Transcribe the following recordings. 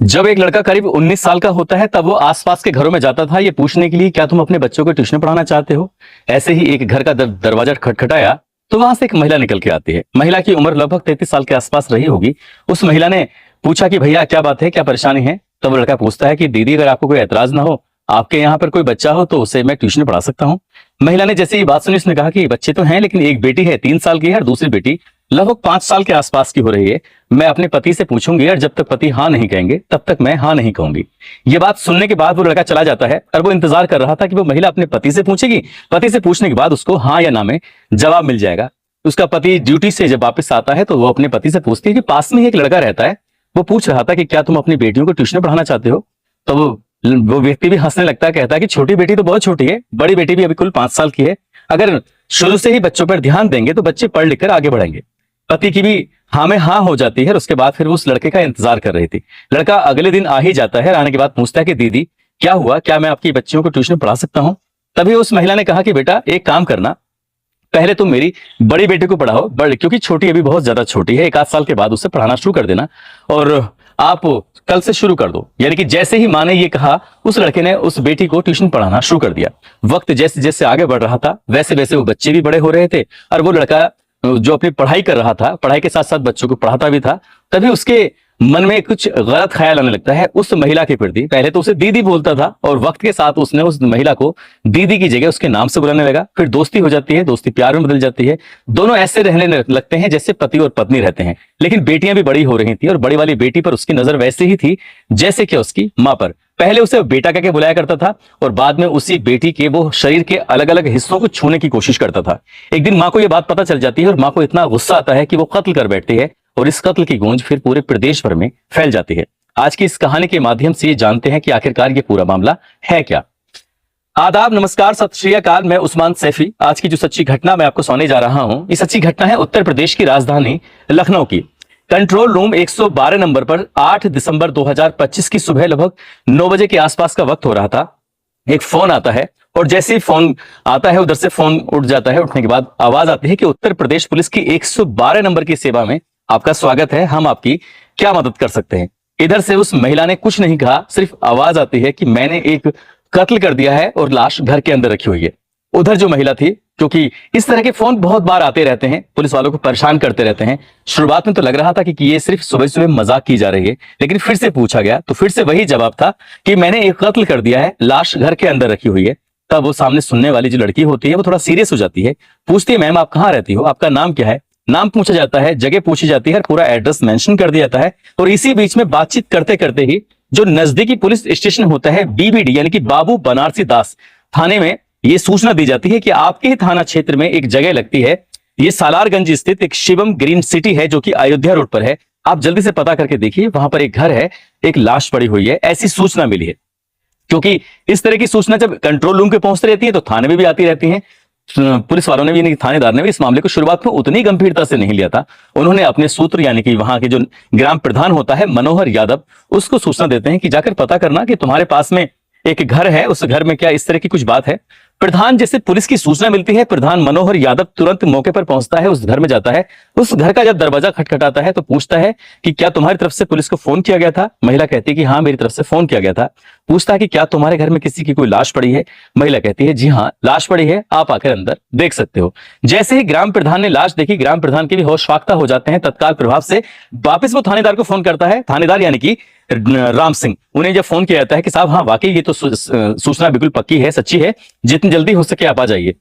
जब एक लड़का करीब 19 साल का होता है तब वो आसपास के घरों में जाता था ये पूछने के लिए क्या तुम अपने बच्चों को ट्यूशन पढ़ाना चाहते हो। ऐसे ही एक घर का दरवाजा खटखटाया तो वहां से एक महिला निकल के आती है। महिला की उम्र लगभग 33 साल के आसपास रही होगी। उस महिला ने पूछा कि भैया क्या बात है, क्या परेशानी है। तब लड़का पूछता है कि दीदी अगर आपको कोई ऐतराज ना हो, आपके यहाँ पर कोई बच्चा हो तो उसे मैं ट्यूशन पढ़ा सकता हूँ। महिला ने जैसे ये बात सुनी उसने कहा कि बच्चे तो हैं लेकिन एक बेटी है 3 साल की है और दूसरी बेटी लगभग 5 साल के आसपास की हो रही है। मैं अपने पति से पूछूंगी और जब तक पति हाँ नहीं कहेंगे तब तक मैं हाँ नहीं कहूंगी। ये बात सुनने के बाद वो लड़का चला जाता है और वो इंतजार कर रहा था कि वो महिला अपने पति से पूछेगी। पति से पूछने के बाद उसको हाँ या ना में जवाब मिल जाएगा। उसका पति ड्यूटी से जब वापस आता है तो वो अपने पति से पूछती है कि पास में ही एक लड़का रहता है, वो पूछ रहा था कि क्या तुम अपनी बेटियों को ट्यूशन पढ़ाना चाहते हो। तो वो व्यक्ति भी हंसने लगता है, कहता है कि छोटी बेटी तो बहुत छोटी है, बड़ी बेटी भी अभी कुल 5 साल की है। अगर शुरू से ही बच्चों पर ध्यान देंगे तो बच्चे पढ़ लिख कर आगे बढ़ेंगे। पति की भी हाँ में हाँ हो जाती है और उसके बाद फिर वो उस लड़के का इंतजार कर रही थी। लड़का अगले दिन आ ही जाता है। आने के बाद पूछता है कि दीदी क्या हुआ, क्या मैं आपकी बच्चियों को ट्यूशन पढ़ा सकता हूँ। तभी उस महिला ने कहा कि बेटा एक काम करना, पहले तुम मेरी बड़ी बेटी को पढ़ाओ, क्योंकि छोटी अभी बहुत ज्यादा छोटी है, 1 आध साल के बाद उसे पढ़ाना शुरू कर देना और आप कल से शुरू कर दो। यानी कि जैसे ही माँ ने ये कहा उस लड़के ने उस बेटी को ट्यूशन पढ़ाना शुरू कर दिया। वक्त जैसे जैसे आगे बढ़ रहा था वैसे वैसे वो बच्चे भी बड़े हो रहे थे और वो लड़का जो अपनी पढ़ाई कर रहा था, पढ़ाई के साथ साथ बच्चों को पढ़ाता भी था। तभी उसके मन में कुछ गलत ख्याल आने लगता है उस महिला के प्रति। पहले तो उसे दीदी बोलता था और वक्त के साथ उसने उस महिला को दीदी की जगह उसके नाम से बुलाने लगा। फिर दोस्ती हो जाती है, दोस्ती प्यार में बदल जाती है। दोनों ऐसे रहने लगते हैं जैसे पति और पत्नी रहते हैं। लेकिन बेटियां भी बड़ी हो रही थी और बड़ी वाली बेटी पर उसकी नजर वैसे ही थी जैसे कि उसकी माँ पर। पहले उसे बेटा कहकर बुलाया करता था और बाद में उसी बेटी के वो शरीर के अलग अलग हिस्सों को छूने की कोशिश करता था। एक दिन माँ को यह बात पता चल जाती है और माँ को इतना गुस्सा आता है कि वो कत्ल कर बैठती है और इस कत्ल की गूंज फिर पूरे प्रदेश भर में फैल जाती है। आज की इस कहानी के माध्यम से ये जानते हैं कि आखिरकार ये पूरा मामला है क्या। आदाब, नमस्कार, सत श्री अकाल। मैं उस्मान सैफी। आज की जो सच्ची घटना मैं आपको सुनाने जा रहा हूं, ये सच्ची घटना है उत्तर प्रदेश की राजधानी लखनऊ की। कंट्रोल रूम 112 नंबर पर 8 दिसंबर 2025 की सुबह लगभग 9 बजे के आसपास का वक्त हो रहा था। एक फोन आता है और जैसे ही फोन आता है उधर से फोन उठ जाता है। उठने के बाद आवाज आती है कि उत्तर प्रदेश पुलिस की 112 नंबर की सेवा में आपका स्वागत है, हम आपकी क्या मदद कर सकते हैं। इधर से उस महिला ने कुछ नहीं कहा, सिर्फ आवाज आती है कि मैंने एक कत्ल कर दिया है और लाश घर के अंदर रखी हुई है। उधर जो महिला थी, क्योंकि इस तरह के फोन बहुत बार आते रहते हैं, पुलिस वालों को परेशान करते रहते हैं। शुरुआत में तो लग रहा था कि ये सिर्फ सुबह सुबह मजाक की जा रही है, लेकिन फिर से पूछा गया तो फिर से वही जवाब था कि मैंने एक कत्ल कर दिया है, लाश घर के अंदर रखी हुई है। तब वो सामने सुनने वाली जो लड़की होती है वो थोड़ा सीरियस हो जाती है, पूछती है मैम आप कहाँ रहती हो, आपका नाम क्या है। नाम पूछा जाता है, जगह पूछी जाती है, पूरा एड्रेस मेंशन कर दिया जाता है। और इसी बीच में बातचीत करते करते ही जो नजदीकी पुलिस स्टेशन होता है बीबीडी यानी कि बाबू बनारसी दास थाने में ये सूचना दी जाती है कि आपके ही थाना क्षेत्र में एक जगह लगती है, ये सालारगंज स्थित एक शिवम ग्रीन सिटी है जो कि अयोध्या रोड पर है। आप जल्दी से पता करके देखिए, वहां पर एक घर है, एक लाश पड़ी हुई है, ऐसी सूचना मिली है। क्योंकि इस तरह की सूचना जब कंट्रोल रूम पे पहुंचती रहती है तो थाने में भी आती रहती है। पुलिस वालों ने भी, थानेदार ने भी इस मामले को शुरुआत में उतनी गंभीरता से नहीं लिया था। उन्होंने अपने सूत्र यानी कि वहां के जो ग्राम प्रधान होता है मनोहर यादव, उसको सूचना देते हैं कि जाकर पता करना कि तुम्हारे पास में एक घर है, उस घर में क्या इस तरह की कुछ बात है। प्रधान जैसे पुलिस की सूचना मिलती है, प्रधान मनोहर यादव तुरंत मौके पर पहुंचता है, उस घर में जाता है। उस घर का जब दरवाजा खटखटाता है तो पूछता है कि क्या तुम्हारी तरफ से पुलिस को फोन किया गया था। महिला कहती है कि हाँ मेरी तरफ से फोन किया गया था। पूछता है कि क्या तुम्हारे घर में किसी की कोई लाश पड़ी है। महिला कहती है जी हाँ लाश पड़ी है, आप आकर अंदर देख सकते हो। जैसे ही ग्राम प्रधान ने लाश देखी, ग्राम प्रधान के भी होश फाख्ता हो जाते हैं। तत्काल प्रभाव से वापस वो थानेदार को फोन करता है। थानेदार यानी कि राम सिंह, उन्हें जब फोन किया जाता है कि साहब हाँ वाकई ये तो सूचना बिल्कुल पक्की है, सच्ची है, जितनी जल्दी हो सके आप आ जाइए।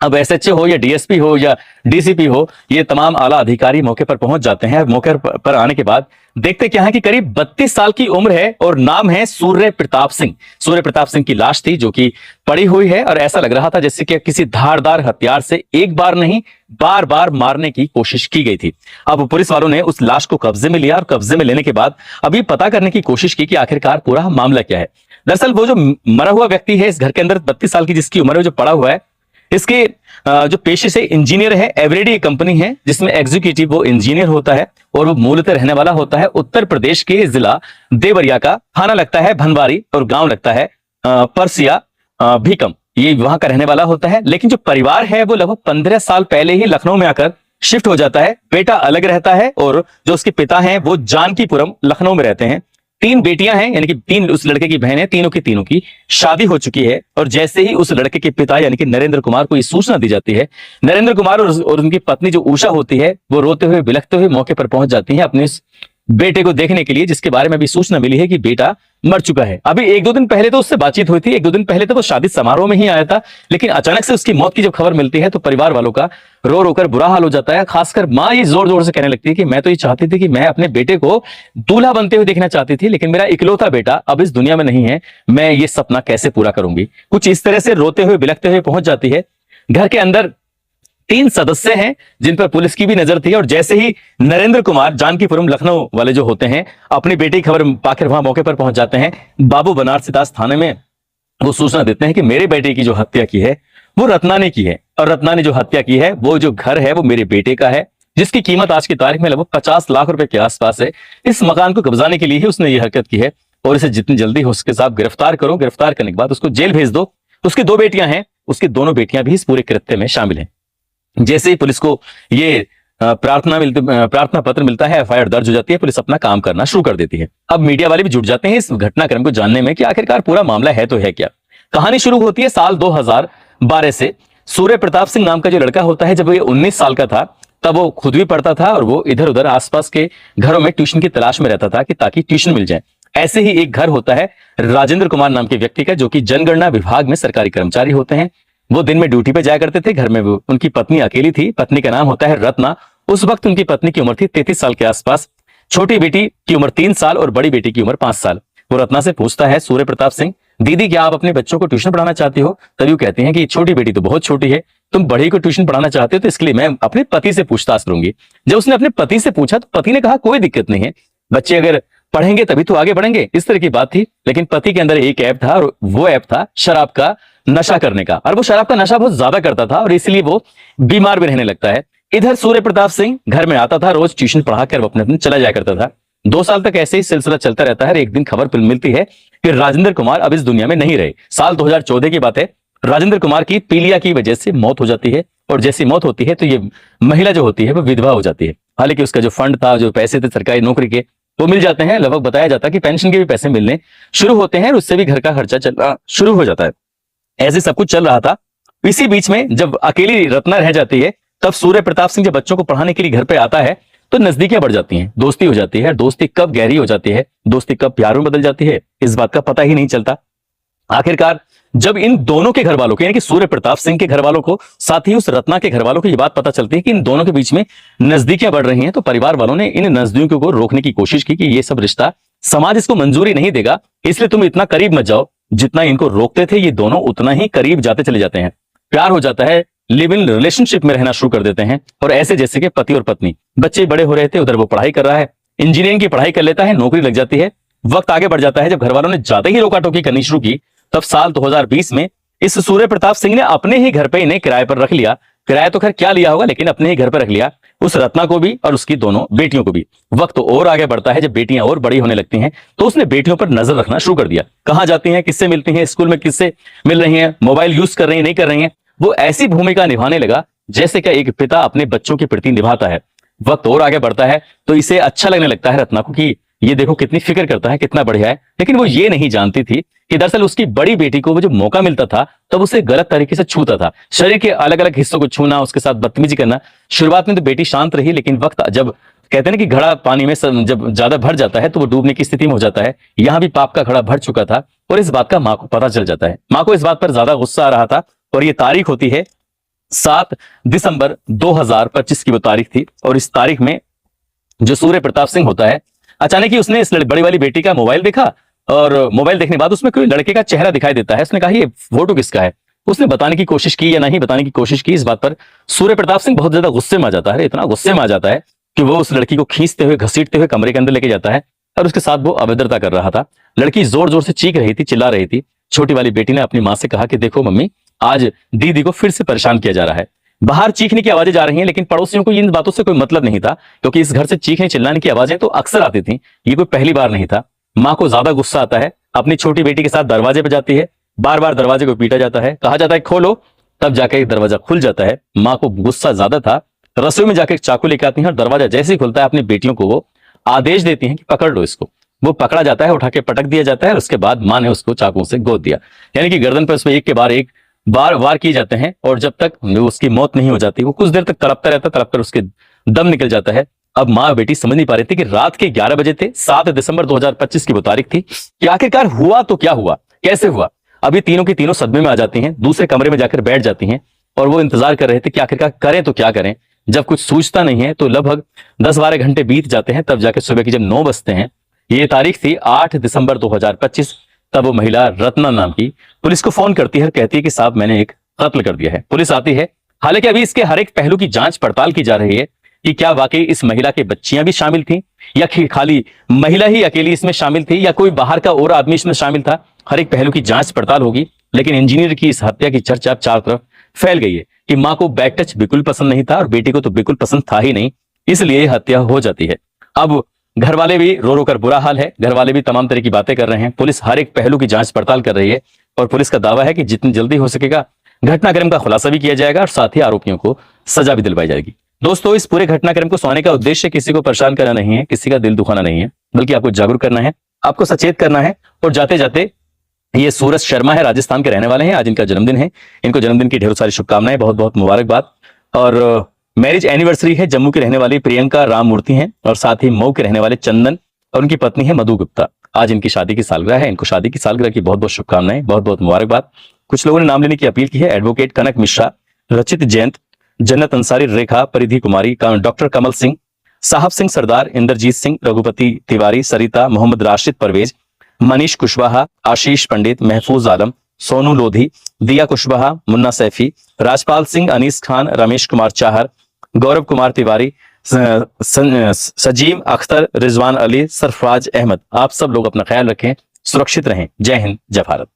अब एसएचओ हो या डीएसपी हो या डीसीपी हो, ये तमाम आला अधिकारी मौके पर पहुंच जाते हैं। मौके पर आने के बाद देखते क्या है कि करीब 32 साल की उम्र है और नाम है सूर्य प्रताप सिंह। सूर्य प्रताप सिंह की लाश थी जो कि पड़ी हुई है और ऐसा लग रहा था जैसे कि किसी धारदार हथियार से एक बार नहीं बार बार मारने की कोशिश की गई थी। अब पुलिस वालों ने उस लाश को कब्जे में लिया और कब्जे में लेने के बाद अभी पता करने की कोशिश की कि आखिरकार पूरा मामला क्या है। दरअसल वो जो मरा हुआ व्यक्ति है इस घर के अंदर, 32 साल की जिसकी उम्र है, जो पड़ा हुआ है, इसके जो पेशे से इंजीनियर है। एवरेडी कंपनी है जिसमें एग्जीक्यूटिव वो इंजीनियर होता है और वो मूलतः रहने वाला होता है उत्तर प्रदेश के जिला देवरिया का। थाना लगता है भनवारी और गांव लगता है परसिया भीकम, ये वहां का रहने वाला होता है। लेकिन जो परिवार है वो लगभग 15 साल पहले ही लखनऊ में आकर शिफ्ट हो जाता है। बेटा अलग रहता है और जो उसके पिता हैं वो जानकीपुरम लखनऊ में रहते हैं। तीन बेटियां हैं, यानी कि तीन उस लड़के की बहन है, तीनों की शादी हो चुकी है। और जैसे ही उस लड़के के पिता यानी कि नरेंद्र कुमार को ये सूचना दी जाती है, नरेंद्र कुमार और उनकी पत्नी जो उषा होती है, वो रोते हुए बिलखते हुए मौके पर पहुंच जाती है अपने इस बेटे को देखने के लिए, जिसके बारे में अभी सूचना मिली है कि बेटा मर चुका है। अभी एक दो दिन पहले तो उससे बातचीत हुई थी, एक दो दिन पहले तो वो शादी समारोह में ही आया था, लेकिन अचानक से उसकी मौत की जब खबर मिलती है तो परिवार वालों का रो रो कर बुरा हाल हो जाता है। खासकर मां ये जोर जोर से कहने लगती है कि मैं तो ये चाहती थी कि मैं अपने बेटे को दूल्हा बनते हुए देखना चाहती थी, लेकिन मेरा इकलौता बेटा अब इस दुनिया में नहीं है, मैं ये सपना कैसे पूरा करूंगी। कुछ इस तरह से रोते हुए बिलखते हुए पहुंच जाती है। घर के अंदर तीन सदस्य हैं जिन पर पुलिस की भी नजर थी, और जैसे ही नरेंद्र कुमार जानकीपुरम लखनऊ वाले जो होते हैं अपनी बेटी की खबर पाकर वहां मौके पर पहुंच जाते हैं, बाबू बनारसी दास थाने में वो सूचना देते हैं कि मेरे बेटे की जो हत्या की है वो रत्ना ने की है, और रत्ना ने जो हत्या की है वो जो घर है वो मेरे बेटे का है, जिसकी कीमत आज की तारीख में लगभग 50 लाख रुपए के आसपास है। इस मकान को कब्जाने के लिए ही उसने ये हरकत की है, और इसे जितनी जल्दी हो उसके साथ गिरफ्तार करो, गिरफ्तार करने के बाद उसको जेल भेज दो। उसकी दो बेटियां हैं, उसकी दोनों बेटियां भी इस पूरे कृत्य में शामिल हैं। जैसे ही पुलिस को ये प्रार्थना पत्र मिलता है, एफआईआर दर्ज हो जाती है, पुलिस अपना काम करना शुरू कर देती है। अब मीडिया वाले भी जुट जाते हैं इस घटनाक्रम को जानने में कि आखिरकार पूरा मामला है तो है क्या। कहानी शुरू होती है साल 2012 से। सूर्य प्रताप सिंह नाम का जो लड़का होता है, जब ये 19 साल का था तब वो खुद भी पढ़ता था और वो इधर उधर आसपास के घरों में ट्यूशन की तलाश में रहता था कि ताकि ट्यूशन मिल जाए। ऐसे ही एक घर होता है राजेंद्र कुमार नाम के व्यक्ति का, जो कि जनगणना विभाग में सरकारी कर्मचारी होते हैं। वो दिन में ड्यूटी पे जाया करते थे, घर में वो उनकी पत्नी अकेली थी, पत्नी का नाम होता है रत्ना। उस वक्त उनकी पत्नी की उम्र थी 33 साल के आसपास, छोटी बेटी की उम्र 3 साल और बड़ी बेटी की उम्र 5 साल। वो रत्ना से पूछता है सूर्य प्रताप सिंह, दीदी क्या आप अपने बच्चों को ट्यूशन पढ़ाना चाहती हो? तभी वो कहती हैं कि छोटी बेटी तो बहुत छोटी है, तुम बड़ी को ट्यूशन पढ़ाना चाहते हो तो इसके लिए मैं अपने पति से पूछताछ करूंगी। जब उसने अपने पति से पूछा तो पति ने कहा कोई दिक्कत नहीं है, बच्चे अगर पढ़ेंगे तभी तो आगे बढ़ेंगे, इस तरह की बात थी। लेकिन पति के अंदर एक ऐप था और वो ऐप था शराब का नशा करने का, और वो शराब का नशा बहुत ज्यादा करता था और इसलिए वो बीमार भी रहने लगता है। इधर सूर्य प्रताप सिंह घर में आता था, रोज ट्यूशन पढ़ाकर वो अपने चला जाया करता था। 2 साल तक ऐसे ही सिलसिला चलता रहता है। एक दिन खबर मिलती है कि राजेंद्र कुमार अब इस दुनिया में नहीं रहे। साल 2014 की बात है। राजेंद्र कुमार की पीलिया की वजह से मौत हो जाती है, और जैसी मौत होती है तो ये महिला जो होती है वो विधवा हो जाती है। हालांकि उसका जो फंड था, जो पैसे थे सरकारी नौकरी के, वो मिल जाते हैं। लगभग बताया जाता है कि पेंशन के भी पैसे मिलने शुरू होते हैं और उससे भी घर का खर्चा चलना शुरू हो जाता है। ऐसे सब कुछ चल रहा था। इसी बीच में जब अकेली रत्ना रह जाती है, तब सूर्य प्रताप सिंह जब बच्चों को पढ़ाने के लिए घर पे आता है तो नजदीकियां बढ़ जाती हैं, दोस्ती हो जाती है। दोस्ती कब गहरी हो जाती है, दोस्ती कब प्यार में बदल जाती है, इस बात का पता ही नहीं चलता। आखिरकार जब इन दोनों के घर वालों को, यानी कि सूर्य प्रताप सिंह के घर वालों को, साथ ही उस रत्ना के घर वालों को ये बात पता चलती है कि इन दोनों के बीच में नजदीकियां बढ़ रही हैं, तो परिवार वालों ने इन नजदीकियों को रोकने की कोशिश की कि ये सब रिश्ता समाज इसको मंजूरी नहीं देगा, इसलिए तुम इतना करीब मत जाओ। जितना इनको रोकते थे ये दोनों उतना ही करीब जाते चले जाते हैं। प्यार हो जाता है, लिव इन रिलेशनशिप में रहना शुरू कर देते हैं, और ऐसे जैसे कि पति और पत्नी। बच्चे बड़े हो रहे थे, उधर वो पढ़ाई कर रहा है, इंजीनियरिंग की पढ़ाई कर लेता है, नौकरी लग जाती है। वक्त आगे बढ़ जाता है। जब घर वालों ने ज्यादा ही रोका टोकी करनी शुरू की, तब साल 2020 में इस सूर्य प्रताप सिंह ने अपने ही घर पे इन्हें किराए पर रख लिया। किराया तो खैर क्या लिया होगा, लेकिन अपने ही घर पर रख लिया उस रत्ना को भी और उसकी दोनों बेटियों को भी। वक्त और आगे बढ़ता है। जब बेटियां और बड़ी होने लगती हैं तो उसने बेटियों पर नजर रखना शुरू कर दिया। कहां जाती हैं, किससे मिलती हैं, स्कूल में किससे मिल रही हैं, मोबाइल यूज कर रही हैं, नहीं कर रही हैं। वो ऐसी भूमिका निभाने लगा जैसे कि एक पिता अपने बच्चों के प्रति निभाता है। वक्त और आगे बढ़ता है तो इसे अच्छा लगने लगता है रत्ना को कि ये देखो कितनी फिक्र करता है, कितना बढ़िया है। लेकिन वो ये नहीं जानती थी कि दरअसल उसकी बड़ी बेटी को वो जो मौका मिलता था तब उसे गलत तरीके से छूता था। शरीर के अलग अलग हिस्सों को छूना, उसके साथ बदतमीजी करना। शुरुआत में तो बेटी शांत रही, लेकिन वक्त जब कहते हैं ना कि घड़ा पानी में जब ज्यादा भर जाता है तो वो डूबने की स्थिति में हो जाता है। यहां भी पाप का घड़ा भर चुका था और इस बात का मां को पता चल जाता है। मां को इस बात पर ज्यादा गुस्सा आ रहा था, और ये तारीख होती है 7 दिसंबर 2025 की वो तारीख थी। और इस तारीख में जो सूर्य प्रताप सिंह होता है, अचानक ही उसने इस बड़ी वाली बेटी का मोबाइल देखा, और मोबाइल देखने के बाद उसमें कोई लड़के का चेहरा दिखाई देता है। उसने कहा ये फोटो किसका है। उसने बताने की कोशिश की या नहीं बताने की कोशिश की, इस बात पर सूर्य प्रताप सिंह बहुत ज्यादा गुस्से में आ जाता है। इतना गुस्से में आ जाता है कि वो उस लड़की को खींचते हुए घसीटते हुए कमरे के अंदर लेके जाता है, और उसके साथ वो अभद्रता कर रहा था। लड़की जोर जोर से चीख रही थी, चिल्ला रही थी। छोटी वाली बेटी ने अपनी मां से कहा कि देखो मम्मी, आज दीदी को फिर से परेशान किया जा रहा है। बाहर चीखने की आवाजें जा रही हैं, लेकिन पड़ोसियों को इन बातों से कोई मतलब नहीं था, क्योंकि इस घर से चीखने चिल्लाने की आवाजें तो अक्सर आती थी, ये कोई पहली बार नहीं था। मां को ज्यादा गुस्सा आता है, अपनी छोटी बेटी के साथ दरवाजे पर जाती है, बार बार दरवाजे को पीटा जाता है, कहा जाता है खोलो, तब जाकर दरवाजा खुल जाता है। मां को गुस्सा ज्यादा था, रसोई में जाकर चाकू लेकर आती है और दरवाजा जैसे ही खुलता है अपनी बेटियों को वो आदेश देती हैं कि पकड़ लो इसको। वो पकड़ा जाता है, उठा के पटक दिया जाता है, उसके बाद माँ ने उसको चाकू से गोद दिया। यानी कि गर्दन पर उसमें एक के बाद एक बार वार किए जाते हैं और जब तक उसकी मौत नहीं हो जाती, वो कुछ देर तक तड़पता रहता, तड़प कर उसके दम निकल जाता है। अब माँ बेटी समझ नहीं पा रही थी कि रात के 11 बजे थे, 7 दिसंबर 2025 की वो तारीख थी कि आखिरकार हुआ तो क्या हुआ, कैसे हुआ। अभी तीनों की तीनों सदमे में आ जाती हैं, दूसरे कमरे में जाकर बैठ जाती हैं और वो इंतजार कर रहे थे कि आखिरकार करें तो क्या करें। जब कुछ सूझता नहीं है तो लगभग 10-12 घंटे बीत जाते हैं, तब जाकर सुबह के जब 9 बजते हैं, ये तारीख थी 8 दिसंबर 2025, तब वो महिला रत्ना नाम की पुलिस को फोन करती है, कहती है कि साहब मैंने एक कत्ल कर दिया है। पुलिस आती है, हालांकि अभी इसके हर एक पहलू की जांच पड़ताल की जा रही है कि क्या वाकई इस महिला की बच्चियां भी शामिल थी या खाली महिला ही अकेली इसमें शामिल थी या कोई बाहर का और आदमी इसमें शामिल था। हर एक पहलू की जांच पड़ताल होगी, लेकिन इंजीनियर की इस हत्या की चर्चा अब चारों तरफ फैल गई है कि मां को बैक टच बिल्कुल पसंद नहीं था और बेटी को तो बिल्कुल पसंद था ही नहीं, इसलिए हत्या हो जाती है। अब घर वाले भी रो रो कर बुरा हाल है, घर वाले भी तमाम तरह की बातें कर रहे हैं। पुलिस हर एक पहलू की जांच पड़ताल कर रही है और पुलिस का दावा है कि जितनी जल्दी हो सकेगा घटनाक्रम का खुलासा भी किया जाएगा और साथ ही आरोपियों को सजा भी दिलवाई जाएगी। दोस्तों, इस पूरे घटनाक्रम को सुनाने का उद्देश्य किसी को परेशान करना नहीं है, किसी का दिल दुखाना नहीं है, बल्कि आपको जागरूक करना है, आपको सचेत करना है। और जाते जाते ये सूरज शर्मा है, राजस्थान के रहने वाले हैं, आज इनका जन्मदिन है, इनको जन्मदिन की ढेरों सारी शुभकामनाएं, बहुत बहुत मुबारकबाद। और मैरिज एनिवर्सरी है, जम्मू की रहने वाली प्रियंका राममूर्ति हैं और साथ ही मऊ के रहने वाले चंदन और उनकी पत्नी है मधु गुप्ता। आज इनकी शादी की सालगिरह है, इनको शादी की सालगिरह की बहुत बहुत शुभकामनाएं, बहुत बहुत मुबारकबाद। कुछ लोगों ने नाम लेने की अपील की है, एडवोकेट कनक मिश्रा, रचित जयंत, जन्नत अंसारी, रेखा, परिधि कुमारी, डॉक्टर कमल सिंह, साहब सिंह सरदार, इंद्रजीत सिंह, रघुपति तिवारी, सरिता, मोहम्मद राशिद परवेज, मनीष कुशवाहा, आशीष पंडित, महफूज आलम, सोनू लोधी, दिया कुशवाहा, मुन्ना सैफी, राजपाल सिंह, अनीस खान, रमेश कुमार चाहर, गौरव कुमार तिवारी, सजीम अख्तर, रिजवान अली, सरफराज अहमद। आप सब लोग अपना ख्याल रखें, सुरक्षित रहें। जय हिंद, जय भारत।